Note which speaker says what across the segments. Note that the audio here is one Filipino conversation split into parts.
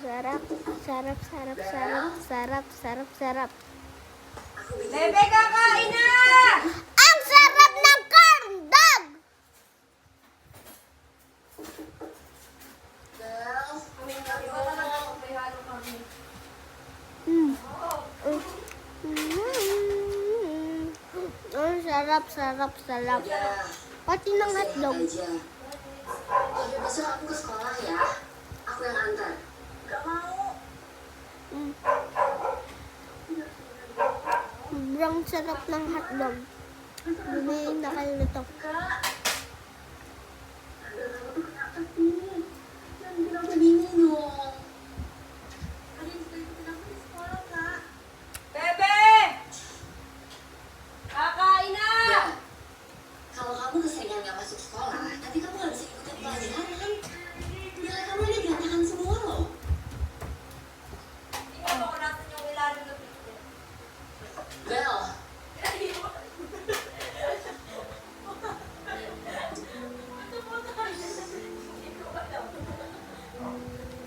Speaker 1: Sarap, sarap, sarap, sarap, sarap, sarap, sarap.
Speaker 2: Bebe, kakain na!
Speaker 1: Ang sarap ng corn dog! Mm. Ang sarap, sarap, sarap. Pati ng hotdog.
Speaker 3: Tapi besok aku ke sekolah ya. Aku yang antar.
Speaker 2: Gak mau.
Speaker 1: Sobrang sarap ng hotdog. Bumili na kayo nito.
Speaker 3: Kak. Aduh, kamu tuh kenapa sih? Jangan bikin aku bingung dong. Ada yang suka ikutin aku di sekolah, Kak.
Speaker 2: Bebe! Kakain na!
Speaker 3: Ya, kalau kamu keseringan gak masuk sekolah, nanti kamu gak bisa ikutin pelajaran. Nilai kamu ini berantakan semua loh.
Speaker 2: Tingnan mo kung nasan yung ilalim ng pizza.
Speaker 3: Bel,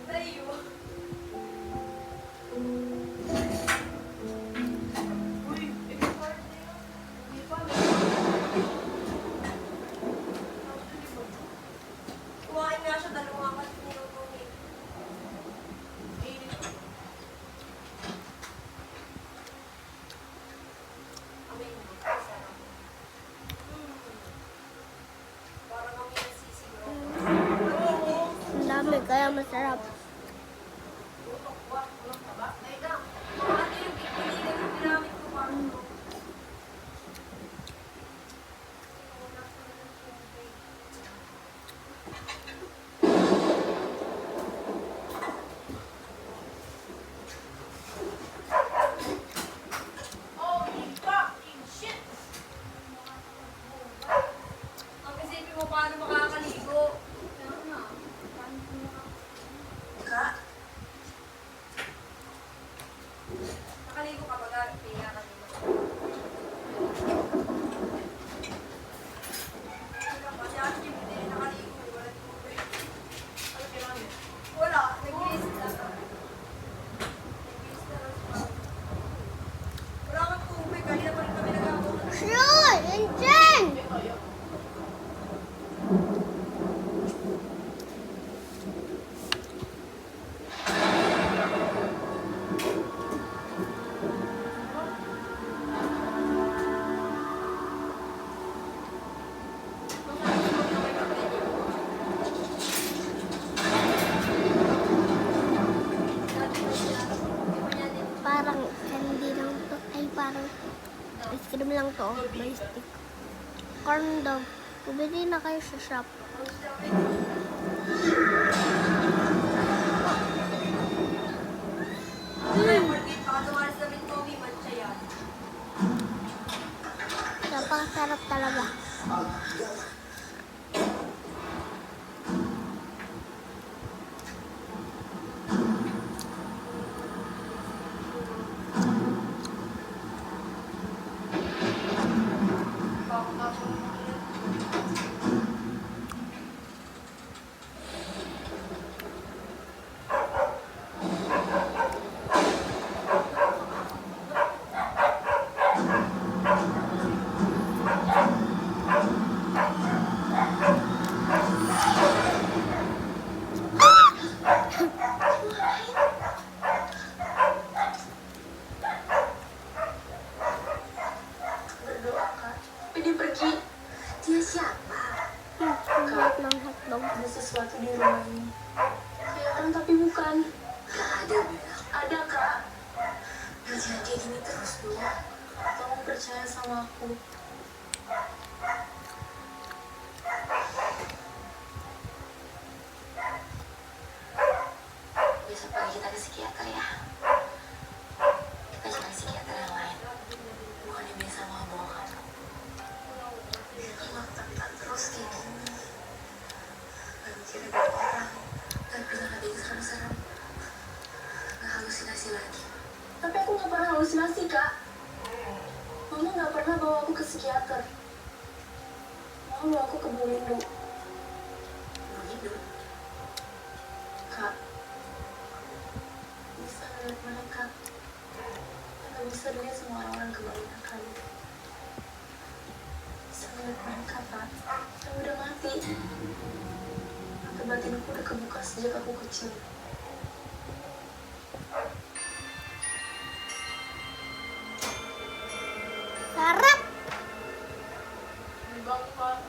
Speaker 2: Naiiwan. Uy, i-record na yun. Hindi pa. Kumain nga siya, dalawa kasi niluto niya. Amoy mo, sarap. Parang amoy ng sisig.
Speaker 1: Ang dami, kaya masarap.
Speaker 2: Ate, yung pipiligan yung ginamit ko parang ito. Holy fucking shit! Ang isipin mo paano makakaligo.
Speaker 3: Kak,
Speaker 2: Nakaligo ka pag pinga ka dito. Kasi ako yung hindi rin nakaligo. Wala tubig. Ano kailangan? Wala. Nag-iis lang. Nag-iis na lang siya. Wala kang tubig. Kanina pa rin kami nag-aabutan.
Speaker 1: Sure! Andyan! Parang candy lang to. Ay, parang ice cream lang to. May stick. Corn dog. Bumili na kayo sa shop.
Speaker 2: Baka tumalas na Tommy, mancha yan.
Speaker 1: Napakasarap talaga.
Speaker 3: berdoa, Kak. Tapi dia pergi. Dia siapa?
Speaker 1: Ang sarap ng hotdog.
Speaker 3: Ada sesuatu di rumah ini. Kayak orang tapi bukan. Gak ada, Bel. Ada, Kak. Bel, jangan kayak gini terus, dulu. Tolong percaya sama aku. Besok pagi kita ke psikiater ya. Kita cari psikiater yang lain. Bukan yang biasa mau bawa kamu. Kalau tak terus kayak gini. Gak mikirin orang. Gak bilang ada yang serem-serem. Gak halusinasi lagi. Tapi aku gak pernah halusinasi, Kak. Mama gak pernah bawa aku ke psikiater. Mama bawa aku ke Bu Windu. Bu Windu? Kak, gak bisa dilihat sama orang-orang kebanyakan. Bisa ngeliat mereka, Pak, yang udah mati. Mata batinku udah kebuka sejak aku kecil.